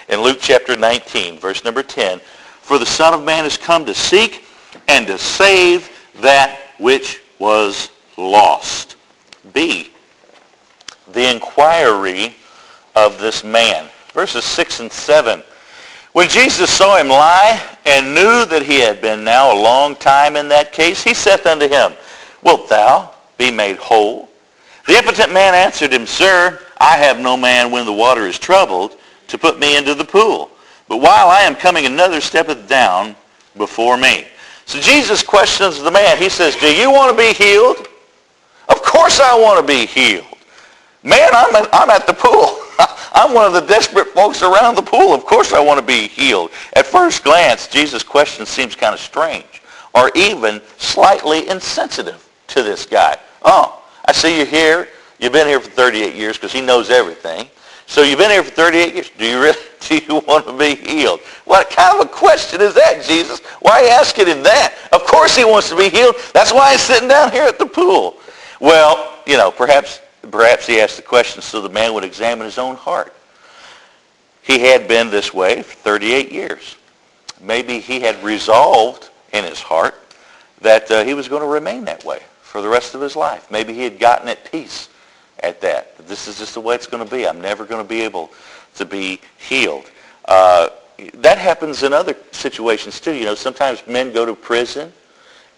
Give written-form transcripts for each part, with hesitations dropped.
in Luke chapter 19, verse number 10. For the Son of Man is come to seek and to save that which was lost. B, the inquiry of this man. Verses 6 and 7. When Jesus saw him lie and knew that he had been now a long time in that case, he saith unto him, Wilt thou be made whole? The impotent man answered him, Sir, I have no man when the water is troubled to put me into the pool. But while I am coming, another steppeth down before me. So Jesus questions the man. He says, do you want to be healed? Of course I want to be healed. Man, I'm at the pool. I'm one of the desperate folks around the pool. Of course I want to be healed. At first glance, Jesus' question seems kind of strange or even slightly insensitive to this guy. Oh, I see you're here. You've been here for 38 years because he knows everything. So you've been here for 38 years. Do you want to be healed? What kind of a question is that, Jesus? Why are you asking him that? Of course he wants to be healed. That's why he's sitting down here at the pool. Well, perhaps he asked the question so the man would examine his own heart. He had been this way for 38 years. Maybe he had resolved in his heart that he was going to remain that way for the rest of his life. Maybe he had gotten at peace at that. This is just the way it's going to be. I'm never going to be able to be healed. That happens in other situations too. Sometimes men go to prison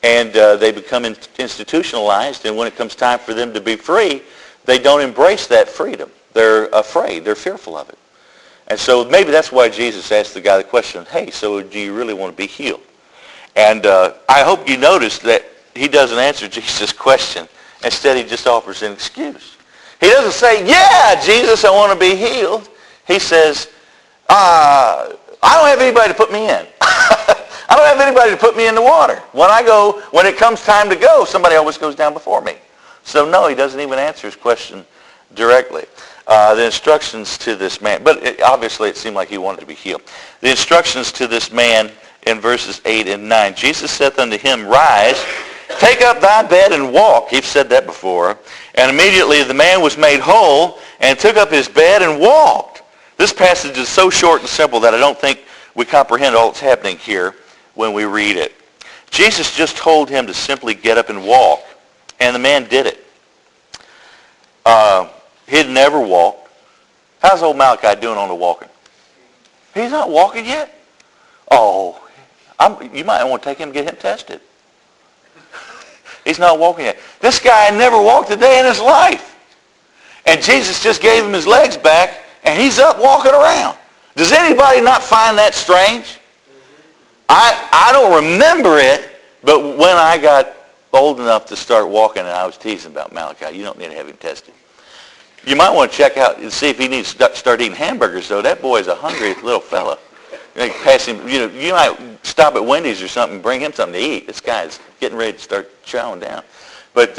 and they become institutionalized, and when it comes time for them to be free, they don't embrace that freedom. They're afraid. They're fearful of it. And so maybe that's why Jesus asked the guy the question, hey, so do you really want to be healed? And I hope you noticed that he doesn't answer Jesus' question. Instead, he just offers an excuse. He doesn't say, yeah, Jesus, I want to be healed. He says, I don't have anybody to put me in. I don't have anybody to put me in the water. When it comes time to go, somebody always goes down before me. So no, he doesn't even answer his question directly. The instructions to this man, but obviously it seemed like he wanted to be healed. The instructions to this man in verses 8 and 9. Jesus saith unto him, Rise, take up thy bed and walk. You've said that before. And immediately the man was made whole and took up his bed and walked. This passage is so short and simple that I don't think we comprehend all that's happening here when we read it. Jesus just told him to simply get up and walk, and the man did it. He'd never walked. How's old Malachi doing on the walking? He's not walking yet? Oh, you might want to take him and get him tested. He's not walking yet. This guy never walked a day in his life. And Jesus just gave him his legs back, and he's up walking around. Does anybody not find that strange? I don't remember it, but when I got old enough to start walking, and I was teasing about Malachi, you don't need to have him tested. You might want to check out and see if he needs to start eating hamburgers, though. That boy is a hungry little fella. Pass him, you might stop at Wendy's or something and bring him something to eat. This guy's getting ready to start chowing down. But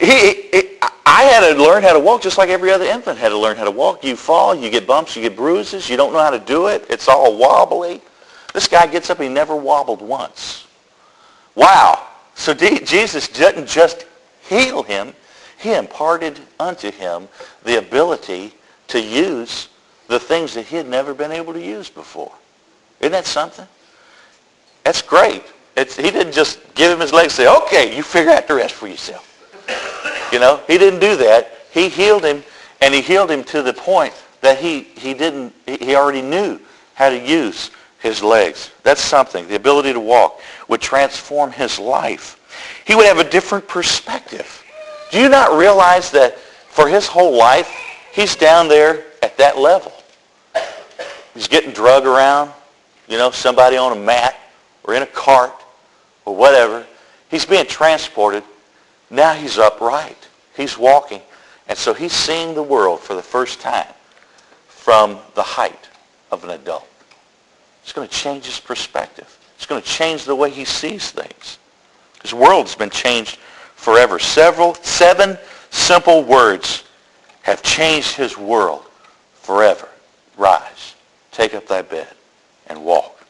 I had to learn how to walk just like every other infant had to learn how to walk. You fall, you get bumps, you get bruises. You don't know how to do it. It's all wobbly. This guy gets up, he never wobbled once. Wow. So Jesus didn't just heal him. He imparted unto him the ability to use the things that he had never been able to use before. Isn't that something? That's great. He didn't just give him his legs and say, okay, you figure out the rest for yourself. He didn't do that. He healed him, and he healed him to the point that he already knew how to use his legs. That's something. The ability to walk would transform his life. He would have a different perspective. Do you not realize that for his whole life, he's down there at that level? He's getting drugged around, somebody on a mat or in a cart or whatever. He's being transported. Now he's upright. He's walking. And so he's seeing the world for the first time from the height of an adult. It's going to change his perspective. It's going to change the way he sees things. His world's been changed forever. 7 simple words have changed his world forever. Rise, take up thy bed, and walk.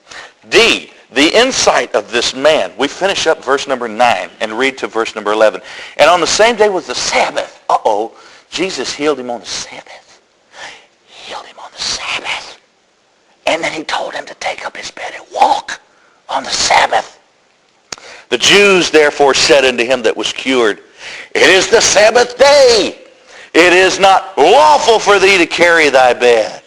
D, the insight of this man. We finish up verse number 9 and read to verse number 11. And on the same day was the Sabbath. Jesus healed him on the Sabbath. Healed him on the Sabbath. The Jews therefore said unto him that was cured, It is the Sabbath day. It is not lawful for thee to carry thy bed.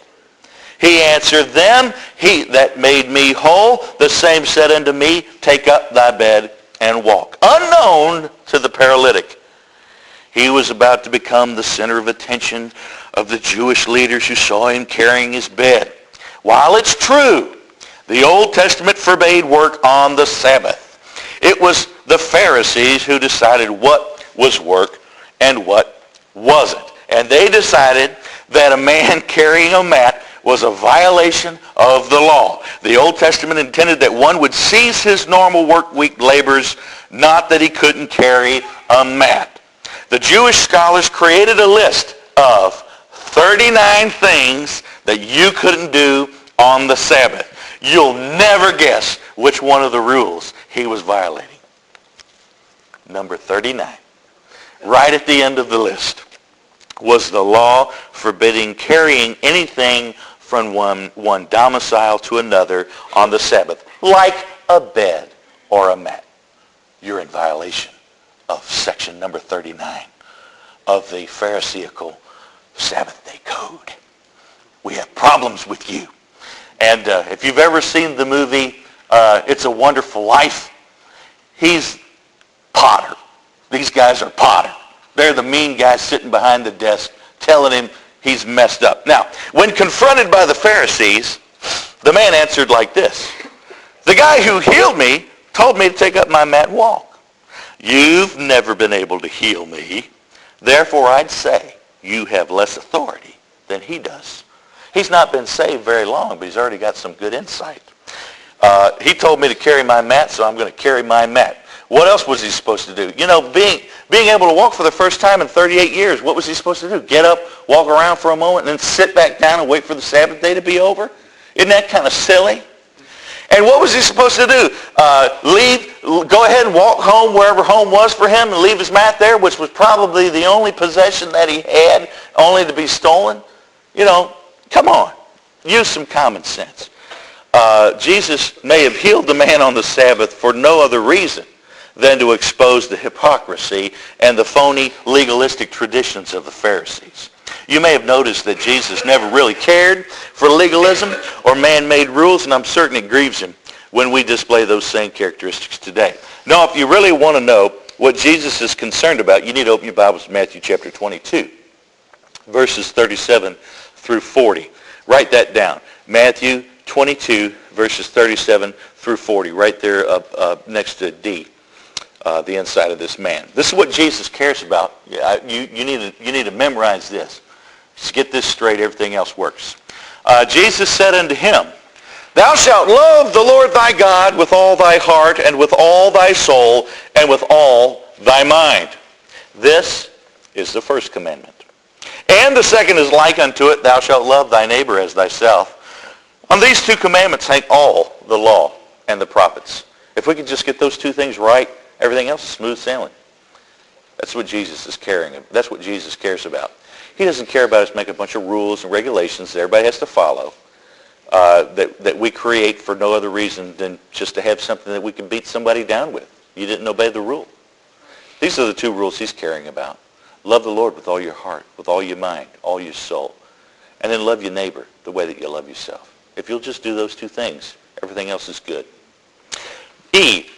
He answered them, He that made me whole, the same said unto me, Take up thy bed and walk. Unknown to the paralytic, he was about to become the center of attention of the Jewish leaders who saw him carrying his bed. While it's true, the Old Testament forbade work on the Sabbath, it was the Pharisees who decided what was work and what wasn't. And they decided that a man carrying a mat was a violation of the law. The Old Testament intended that one would cease his normal work week labors, not that he couldn't carry a mat. The Jewish scholars created a list of 39 things that you couldn't do on the Sabbath. You'll never guess which one of the rules he was violating. Number 39. Right at the end of the list was the law forbidding carrying anything from one domicile to another on the Sabbath, like a bed or a mat. You're in violation of section number 39 of the Pharisaical Sabbath day code. We have problems with you. And if you've ever seen the movie It's a Wonderful Life, he's Potter. These guys are Potter. They're the mean guys sitting behind the desk telling him he's messed up. Now, when confronted by the Pharisees, the man answered like this. The guy who healed me told me to take up my mat and walk. You've never been able to heal me. Therefore, I'd say you have less authority than he does. He's not been saved very long, but he's already got some good insight. He told me to carry my mat, so I'm going to carry my mat. What else was he supposed to do? You know, being able to walk for the first time in 38 years, what was he supposed to do? Get up, walk around for a moment, and then sit back down and wait for the Sabbath day to be over? Isn't that kind of silly? And what was he supposed to do? Go ahead and walk home wherever home was for him and leave his mat there, which was probably the only possession that he had, only to be stolen? You know, come on. Use some common sense. Jesus may have healed the man on the Sabbath for no other reason than to expose the hypocrisy and the phony legalistic traditions of the Pharisees. You may have noticed that Jesus never really cared for legalism or man-made rules, and I'm certain it grieves him when we display those same characteristics today. Now, if you really want to know what Jesus is concerned about, you need to open your Bibles to Matthew chapter 22, verses 37 through 40. Write that down. Matthew 22, verses 37 through 40, right there up next to D. The inside of this man. This is what Jesus cares about. You need to memorize this. Just get this straight, everything else works. Jesus said unto him, Thou shalt love the Lord thy God with all thy heart and with all thy soul and with all thy mind. This is the first commandment. And the second is like unto it, Thou shalt love thy neighbor as thyself. On these two commandments hang all the law and the prophets. If we could just get those two things right, everything else is smooth sailing. That's what Jesus is caring about. That's what Jesus cares about. He doesn't care about us making a bunch of rules and regulations that everybody has to follow, that we create for no other reason than just to have something that we can beat somebody down with. You didn't obey the rule. These are the two rules he's caring about. Love the Lord with all your heart, with all your mind, all your soul. And then love your neighbor the way that you love yourself. If you'll just do those two things, everything else is good. E,